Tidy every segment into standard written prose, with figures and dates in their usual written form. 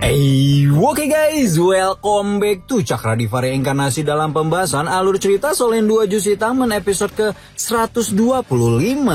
Oke guys, welcome back to Cakra Diva Reinkarnasi dalam pembahasan alur cerita Solen 2 Jushi Taman episode ke-125.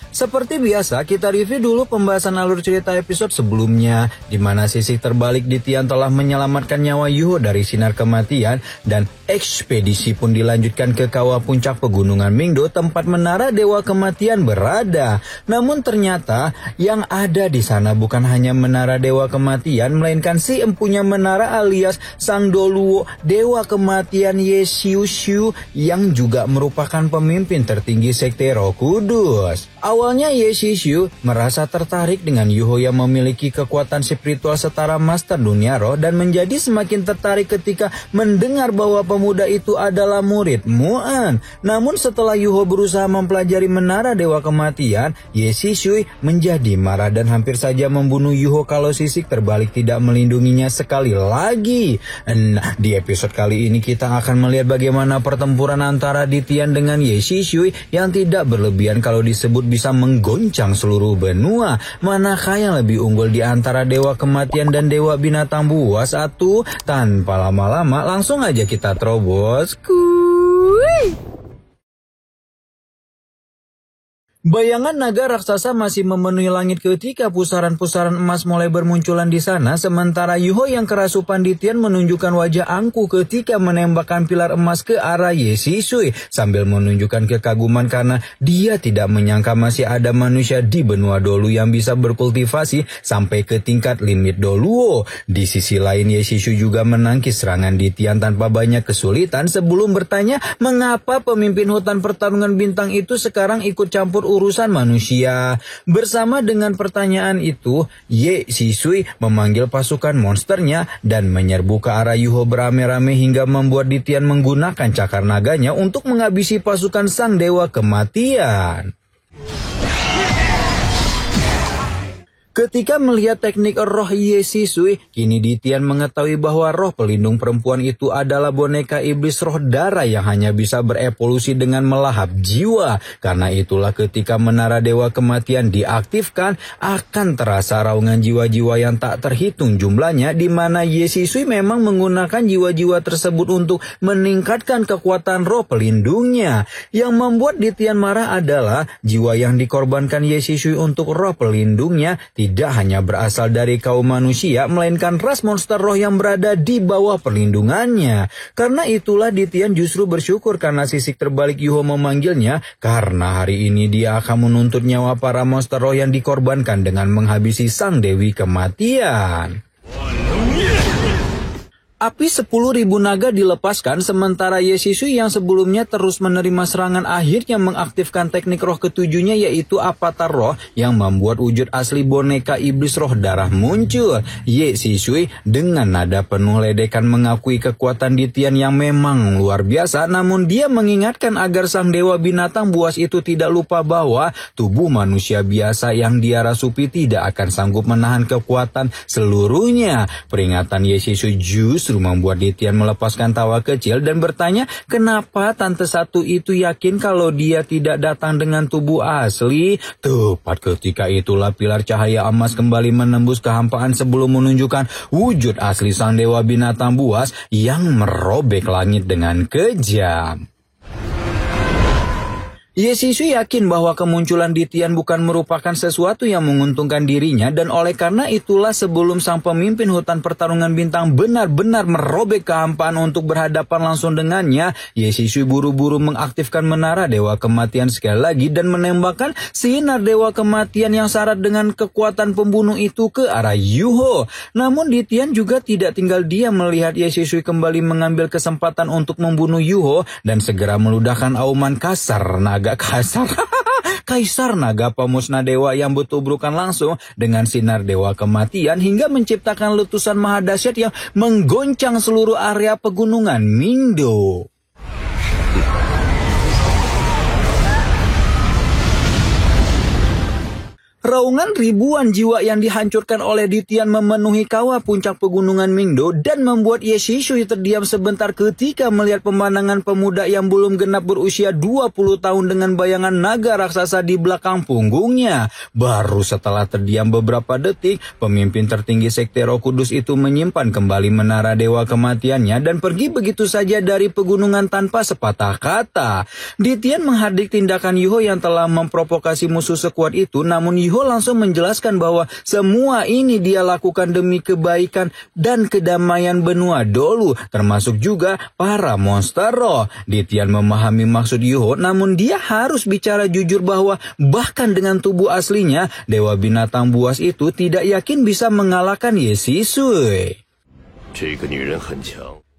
Seperti biasa, kita review dulu pembahasan alur cerita episode sebelumnya, di mana sisi terbalik di Tian telah menyelamatkan nyawa Yuho dari sinar kematian, dan ekspedisi pun dilanjutkan ke kawah puncak pegunungan Mingdo tempat menara Dewa Kematian berada. Namun ternyata yang ada di sana bukan hanya menara Dewa Kematian, melainkan si empunya menara alias Sang Doluo Dewa Kematian Ye Xiu Xiu yang juga merupakan pemimpin tertinggi Sekte Roh Kudus. Awalnya Ye Xiu Xiu merasa tertarik dengan Yuho yang memiliki kekuatan spiritual setara master dunia roh, dan menjadi semakin tertarik ketika mendengar bahwa pemuda itu adalah murid Muan. Namun setelah Yuho berusaha mempelajari menara Dewa Kematian, Ye Xiu Xiu menjadi marah dan hampir saja membunuh Yuho kalau sisik terbalik tidak melindunginya sekali lagi. Nah, di episode kali ini kita akan melihat bagaimana pertempuran antara Ditian dengan Ye Xiu Xiu yang tidak berlebihan kalau disebut bisa menggoncang seluruh benua. Manakah yang lebih unggul di antara Dewa Kematian dan Dewa Binatang Buas? Tanpa lama-lama langsung aja kita terobos. Bayangan naga raksasa masih memenuhi langit ketika pusaran-pusaran emas mulai bermunculan di sana, sementara Yuho yang kerasupan Ditian menunjukkan wajah angkuh ketika menembakkan pilar emas ke arah Ye Xiu Xiu sambil menunjukkan kekaguman karena dia tidak menyangka masih ada manusia di benua Dolu yang bisa berkultivasi sampai ke tingkat limit Doluo. Di sisi lain, Ye Xiu Xiu juga menangkis serangan Ditian tanpa banyak kesulitan sebelum bertanya mengapa pemimpin hutan pertarungan bintang itu sekarang ikut campur urusan manusia. Bersama dengan pertanyaan itu, Ye Xiu Xiu memanggil pasukan monsternya dan menyerbu ke arah Yuho beramai-ramai hingga membuat Ditian menggunakan cakar naganya untuk menghabisi pasukan Sang Dewa Kematian. Ketika melihat teknik roh Ye Xiu Xiu, kini Ditian mengetahui bahwa roh pelindung perempuan itu adalah boneka iblis roh darah yang hanya bisa berevolusi dengan melahap jiwa. Karena itulah ketika menara Dewa Kematian diaktifkan, akan terasa raungan jiwa-jiwa yang tak terhitung jumlahnya, di mana Ye Xiu Xiu memang menggunakan jiwa-jiwa tersebut untuk meningkatkan kekuatan roh pelindungnya. Yang membuat Ditian marah adalah jiwa yang dikorbankan Ye Xiu Xiu untuk roh pelindungnya tidak hanya berasal dari kaum manusia, melainkan ras monster roh yang berada di bawah perlindungannya. Karena itulah Ditian justru bersyukur karena sisik terbalik Yuho memanggilnya, karena hari ini dia akan menuntut nyawa para monster roh yang dikorbankan dengan menghabisi Sang Dewi Kematian. Api 10.000 naga dilepaskan, sementara Ye Xiu Xiu yang sebelumnya terus menerima serangan akhirnya mengaktifkan teknik roh ketujuhnya, yaitu Avatar Roh yang membuat wujud asli boneka iblis roh darah muncul. Ye Xiu Xiu dengan nada penuh ledekan mengakui kekuatan Ditian yang memang luar biasa, namun dia mengingatkan agar Sang Dewa Binatang Buas itu tidak lupa bahwa tubuh manusia biasa yang dia rasupi tidak akan sanggup menahan kekuatan seluruhnya. Peringatan Ye Xiu Xiu justru membuat Ditian melepaskan tawa kecil dan bertanya kenapa tante satu itu yakin kalau dia tidak datang dengan tubuh asli. Tepat ketika itulah pilar cahaya emas kembali menembus kehampaan sebelum menunjukkan wujud asli Sang Dewa Binatang Buas yang merobek langit dengan kejam. Ye Xiu Xiu yakin bahwa kemunculan Ditian bukan merupakan sesuatu yang menguntungkan dirinya, dan oleh karena itulah sebelum sang pemimpin hutan pertarungan bintang benar-benar merobek kehampaan untuk berhadapan langsung dengannya, Ye Xiu Xiu buru-buru mengaktifkan menara Dewa Kematian sekali lagi dan menembakkan sinar Dewa Kematian yang syarat dengan kekuatan pembunuh itu ke arah Yuho. Namun Ditian juga tidak tinggal diam melihat Ye Xiu Xiu kembali mengambil kesempatan untuk membunuh Yuho dan segera meludahkan auman Kaisar Naga Pemusnah Dewa yang bertubrukan langsung dengan sinar Dewa Kematian hingga menciptakan letusan mahadahsyat yang menggoncang seluruh area pegunungan Mingdo. Raungan ribuan jiwa yang dihancurkan oleh Ditian memenuhi kawah puncak pegunungan Mingdo dan membuat Ye Shishui terdiam sebentar ketika melihat pemandangan pemuda yang belum genap berusia 20 tahun dengan bayangan naga raksasa di belakang punggungnya. Baru setelah terdiam beberapa detik, pemimpin tertinggi sekte Roh Kudus itu menyimpan kembali menara dewa kematiannya dan pergi begitu saja dari pegunungan tanpa sepatah kata. Ditian menghardik tindakan Yuho yang telah memprovokasi musuh sekuat itu, namun Yuho langsung menjelaskan bahwa semua ini dia lakukan demi kebaikan dan kedamaian benua Dolu, termasuk juga para monster roh. Ditian memahami maksud Yuho, namun dia harus bicara jujur bahwa bahkan dengan tubuh aslinya, dewa binatang buas itu tidak yakin bisa mengalahkan Ye Shishui.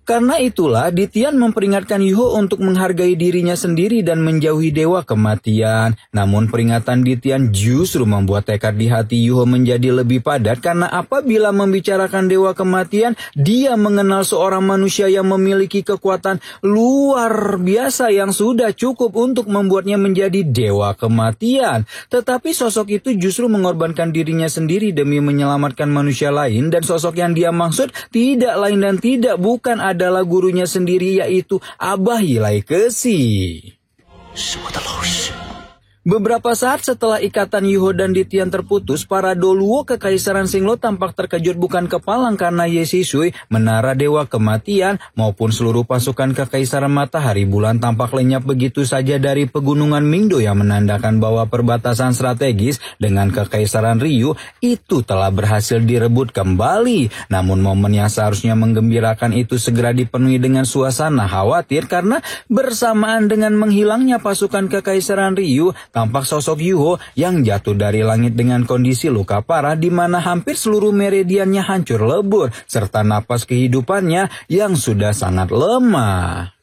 Karena itulah Ditian memperingatkan Yuho untuk menghargai dirinya sendiri dan menjauhi dewa kematian. Namun peringatan Ditian justru membuat tekad di hati Yuho menjadi lebih padat karena apabila membicarakan dewa kematian, dia mengenal seorang manusia yang memiliki kekuatan luar biasa yang sudah cukup untuk membuatnya menjadi dewa kematian. Tetapi sosok itu justru mengorbankan dirinya sendiri demi menyelamatkan manusia lain, dan sosok yang dia maksud tidak lain dan tidak bukan adalah gurunya sendiri, yaitu Abah Yilai Kesi. Beberapa saat setelah ikatan Yuho dan Ditian terputus, para Doluo Kekaisaran Singlo tampak terkejut bukan kepalang karena Ye Shishui, menara dewa kematian, maupun seluruh pasukan Kekaisaran Matahari Bulan tampak lenyap begitu saja dari pegunungan Mingdo yang menandakan bahwa perbatasan strategis dengan Kekaisaran Ryu itu telah berhasil direbut kembali. Namun momen yang seharusnya menggembirakan itu segera dipenuhi dengan suasana khawatir karena bersamaan dengan menghilangnya pasukan Kekaisaran Ryu, tampak sosok Yuho yang jatuh dari langit dengan kondisi luka parah di mana hampir seluruh meridiannya hancur lebur serta napas kehidupannya yang sudah sangat lemah.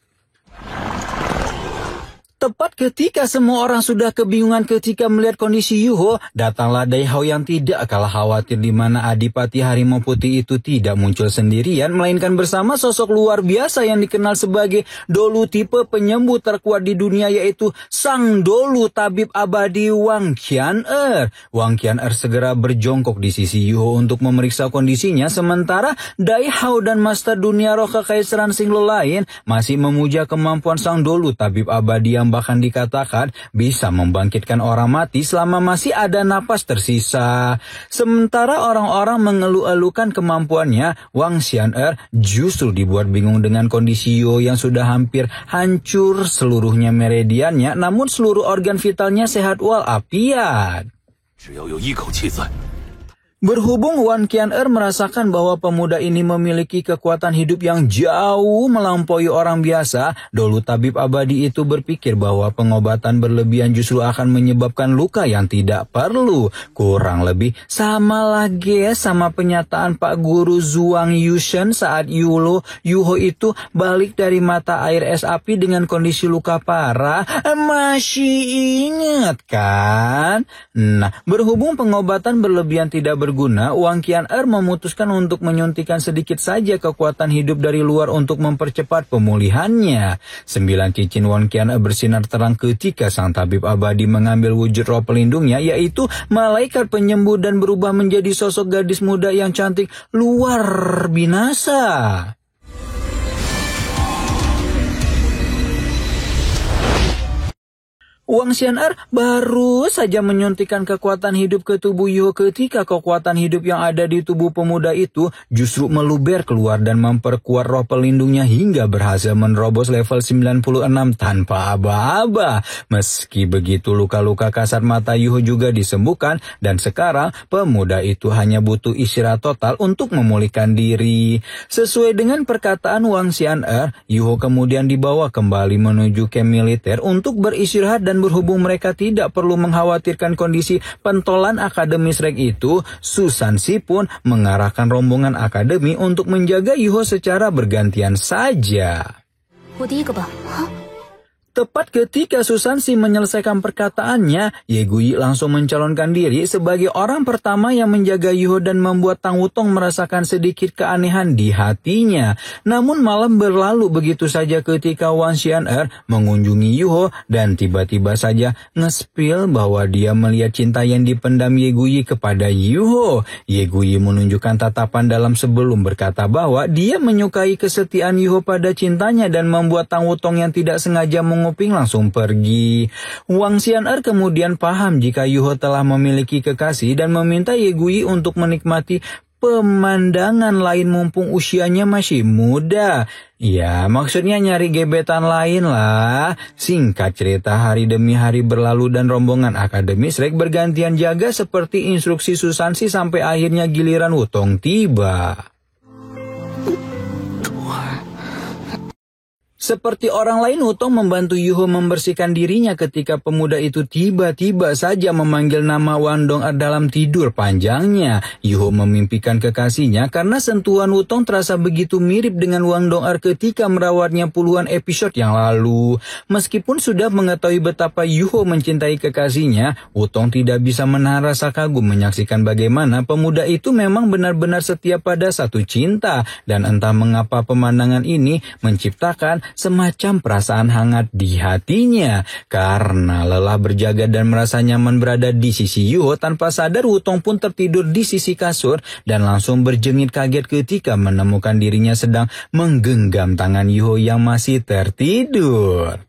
Tepat ketika semua orang sudah kebingungan ketika melihat kondisi Yuho, datanglah Dai Hao yang tidak kalah khawatir di mana Adipati Harimau Putih itu tidak muncul sendirian, melainkan bersama sosok luar biasa yang dikenal sebagai Dolu tipe penyembuh terkuat di dunia, yaitu Sang Dolu Tabib Abadi Wang Qianer. Wang Qianer segera berjongkok di sisi Yuho untuk memeriksa kondisinya, sementara Dai Hao dan Master Dunia Roh Kekaisaran Singlo lain masih memuja kemampuan Sang Dolu Tabib Abadi yang bahkan dikatakan bisa membangkitkan orang mati selama masih ada napas tersisa. Sementara orang-orang mengeluh-elukan kemampuannya, Wang Qianer justru dibuat bingung dengan kondisi Yuho yang sudah hampir hancur seluruhnya meridiannya, namun seluruh organ vitalnya sehat walafiat. Berhubung Wang Qianer merasakan bahwa pemuda ini memiliki kekuatan hidup yang jauh melampaui orang biasa, Dolu Tabib Abadi itu berpikir bahwa pengobatan berlebihan justru akan menyebabkan luka yang tidak perlu. Kurang lebih sama lagi sama penyataan Pak Guru Zhuang Yushen saat Yuho itu balik dari mata air es api dengan kondisi luka parah. Masih ingat kan? Nah, berhubung pengobatan berlebihan tidak berguna, Wang Qianer memutuskan untuk menyuntikkan sedikit saja kekuatan hidup dari luar untuk mempercepat pemulihannya. 9 cincin Wang Qianer bersinar terang ketika sang tabib abadi mengambil wujud roh pelindungnya, yaitu malaikat penyembuh, dan berubah menjadi sosok gadis muda yang cantik luar binasa. Wang Qianer baru saja menyuntikkan kekuatan hidup ke tubuh Yuho ketika kekuatan hidup yang ada di tubuh pemuda itu justru meluber keluar dan memperkuat roh pelindungnya hingga berhasil menerobos level 96 tanpa aba-aba. Meski begitu, luka-luka kasar mata Yuho juga disembuhkan dan sekarang pemuda itu hanya butuh istirahat total untuk memulihkan diri. Sesuai dengan perkataan Wang Qianer, Yuho kemudian dibawa kembali menuju camp militer untuk beristirahat, dan berhubung mereka tidak perlu mengkhawatirkan kondisi pentolan Akademi Shrek itu, Susan Si pun mengarahkan rombongan akademi untuk menjaga Yuho secara bergantian saja. Tepat ketika Susansi menyelesaikan perkataannya, Ye Guyi langsung mencalonkan diri sebagai orang pertama yang menjaga Yuho dan membuat Tang Wutong merasakan sedikit keanehan di hatinya. Namun malam berlalu begitu saja ketika Wang Xian'er mengunjungi Yuho dan tiba-tiba saja nge-spill bahwa dia melihat cinta yang dipendam Ye Guyi kepada Yuho. Ye Guyi menunjukkan tatapan dalam sebelum berkata bahwa dia menyukai kesetiaan Yuho pada cintanya dan membuat Tang Wutong yang tidak sengaja menguping langsung pergi. Wang Xian'er kemudian paham jika Yuho telah memiliki kekasih dan meminta Ye Guyi untuk menikmati pemandangan lain mumpung usianya masih muda. Ya, maksudnya nyari gebetan lain lah. Singkat cerita, hari demi hari berlalu dan rombongan Akademi Shrek bergantian jaga seperti instruksi Susansi sampai akhirnya giliran Wutong tiba. Seperti orang lain, Wutong membantu Yuho membersihkan dirinya ketika pemuda itu tiba-tiba saja memanggil nama Wang Dong'er dalam tidur panjangnya. Yuho memimpikan kekasihnya karena sentuhan Wutong terasa begitu mirip dengan Wang Dong'er ketika merawatnya puluhan episode yang lalu. Meskipun sudah mengetahui betapa Yuho mencintai kekasihnya, Wutong tidak bisa menahan rasa kagum menyaksikan bagaimana pemuda itu memang benar-benar setia pada satu cinta. Dan entah mengapa pemandangan ini menciptakan semacam perasaan hangat di hatinya. Karena lelah berjaga dan merasa nyaman berada di sisi Yuho, tanpa sadar Wutong pun tertidur di sisi kasur dan langsung berjengit kaget ketika menemukan dirinya sedang menggenggam tangan Yuho yang masih tertidur.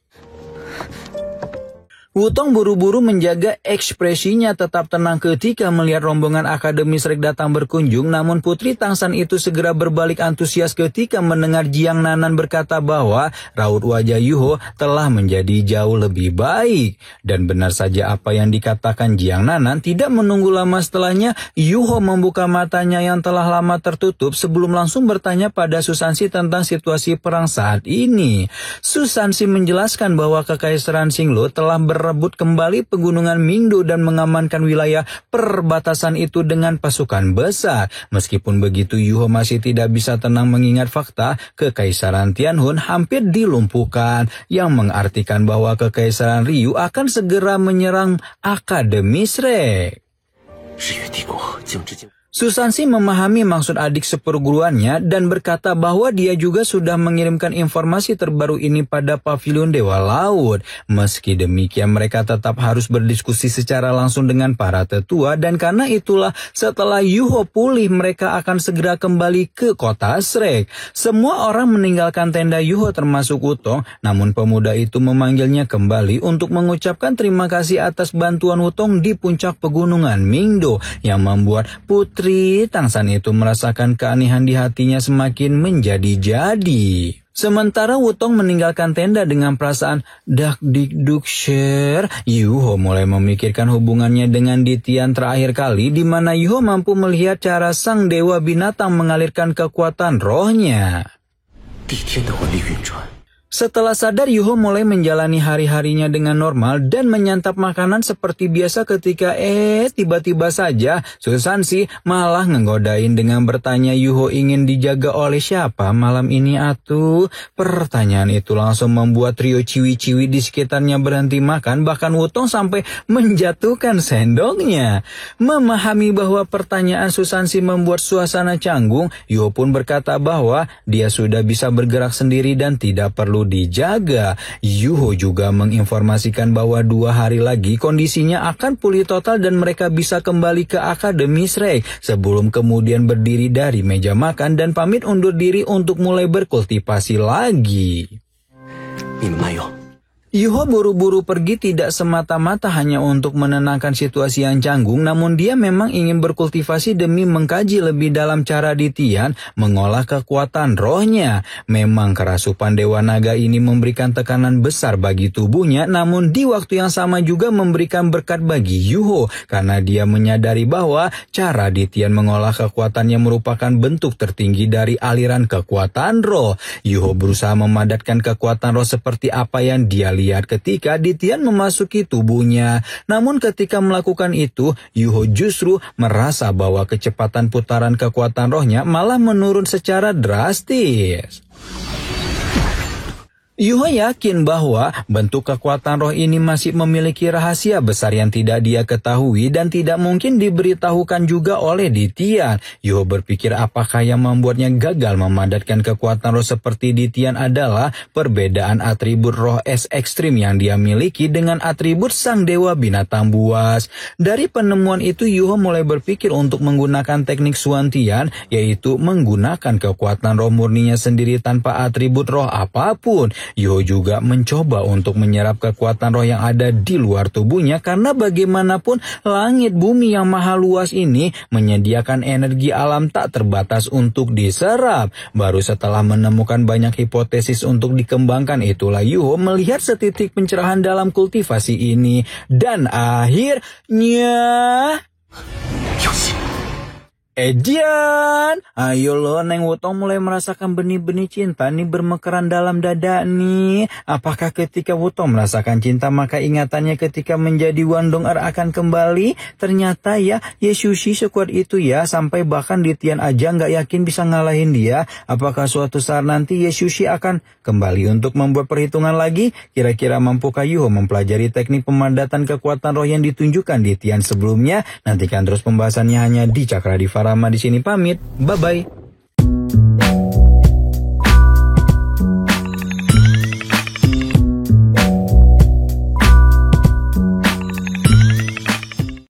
Wutong buru-buru menjaga ekspresinya tetap tenang ketika melihat rombongan Akademi Shrek datang berkunjung, namun Putri Tangsan itu segera berbalik antusias ketika mendengar Jiang Nanan berkata bahwa raut wajah Yuho telah menjadi jauh lebih baik. Dan benar saja apa yang dikatakan Jiang Nanan, tidak menunggu lama setelahnya Yuho membuka matanya yang telah lama tertutup sebelum langsung bertanya pada Susansi tentang situasi perang saat ini. Susansi menjelaskan bahwa Kekaisaran Xinglu telah merebut kembali pegunungan Mingdo dan mengamankan wilayah perbatasan itu dengan pasukan besar. Meskipun begitu, Yuho masih tidak bisa tenang mengingat fakta Kekaisaran Tianhun hampir dilumpuhkan, yang mengartikan bahwa Kekaisaran Ryu akan segera menyerang Akademi Shrek. Susansi memahami maksud adik seperguruannya dan berkata bahwa dia juga sudah mengirimkan informasi terbaru ini pada Pavilion Dewa Laut. Meski demikian, mereka tetap harus berdiskusi secara langsung dengan para tetua, dan karena itulah setelah Yuho pulih mereka akan segera kembali ke kota Shrek. Semua orang meninggalkan tenda Yuho termasuk Wutong, namun pemuda itu memanggilnya kembali untuk mengucapkan terima kasih atas bantuan Wutong di puncak pegunungan Mingdo, yang membuat Putri Tangsan itu merasakan keanehan di hatinya semakin menjadi-jadi. Sementara Wutong meninggalkan tenda dengan perasaan dak dik duk sher, Yuho mulai memikirkan hubungannya dengan Ditian terakhir kali, di mana Yuho mampu melihat cara sang dewa binatang mengalirkan kekuatan rohnya. Setelah sadar, Yuho mulai menjalani hari-harinya dengan normal dan menyantap makanan seperti biasa ketika tiba-tiba saja Susansi malah ngegodain dengan bertanya Yuho ingin dijaga oleh siapa malam ini atuh. Pertanyaan itu langsung membuat trio ciwi-ciwi di sekitarnya berhenti makan, bahkan Wutong sampai menjatuhkan sendoknya. Memahami bahwa pertanyaan Susansi membuat suasana canggung, Yuho pun berkata bahwa dia sudah bisa bergerak sendiri dan tidak perlu dijaga. Yuho juga menginformasikan bahwa 2 hari lagi kondisinya akan pulih total dan mereka bisa kembali ke Akademi Shrek, sebelum kemudian berdiri dari meja makan dan pamit undur diri untuk mulai berkultivasi lagi. Yuho buru-buru pergi tidak semata-mata hanya untuk menenangkan situasi yang canggung, namun dia memang ingin berkultivasi demi mengkaji lebih dalam cara Ditian mengolah kekuatan rohnya. Memang kerasupan Dewa Naga ini memberikan tekanan besar bagi tubuhnya, namun di waktu yang sama juga memberikan berkat bagi Yuho, karena dia menyadari bahwa cara Ditian mengolah kekuatannya merupakan bentuk tertinggi dari aliran kekuatan roh. Yuho berusaha memadatkan kekuatan roh seperti apa yang dia lihat ketika Ditian memasuki tubuhnya. Namun ketika melakukan itu, Yuho justru merasa bahwa kecepatan putaran kekuatan rohnya malah menurun secara drastis. Yuho yakin bahwa bentuk kekuatan roh ini masih memiliki rahasia besar yang tidak dia ketahui dan tidak mungkin diberitahukan juga oleh Ditian. Yuho berpikir apakah yang membuatnya gagal memadatkan kekuatan roh seperti Ditian adalah perbedaan atribut roh es ekstrim yang dia miliki dengan atribut sang dewa binatang buas. Dari penemuan itu Yuho mulai berpikir untuk menggunakan teknik Suantian, yaitu menggunakan kekuatan roh murninya sendiri tanpa atribut roh apapun. Yuho juga mencoba untuk menyerap kekuatan roh yang ada di luar tubuhnya karena bagaimanapun langit bumi yang maha luas ini menyediakan energi alam tak terbatas untuk diserap. Baru setelah menemukan banyak hipotesis untuk dikembangkan itulah Yuho melihat setitik pencerahan dalam kultivasi ini. Dan akhirnya... Edian, ayo lo Neng Wutong mulai merasakan benih-benih cinta nih bermekaran dalam dada nih. Apakah ketika Wutong merasakan cinta maka ingatannya ketika menjadi Wandong Er akan kembali? Ternyata ya Yesushi sekuat itu ya, sampai bahkan Ditian aja nggak yakin bisa ngalahin dia. Apakah suatu saat nanti Yesushi akan kembali untuk membuat perhitungan lagi? Kira-kira mampukah Yuho mempelajari teknik pemadatan kekuatan roh yang ditunjukkan Ditian sebelumnya? Nantikan terus pembahasannya hanya di Cakra Divara. Di sini pamit, bye-bye.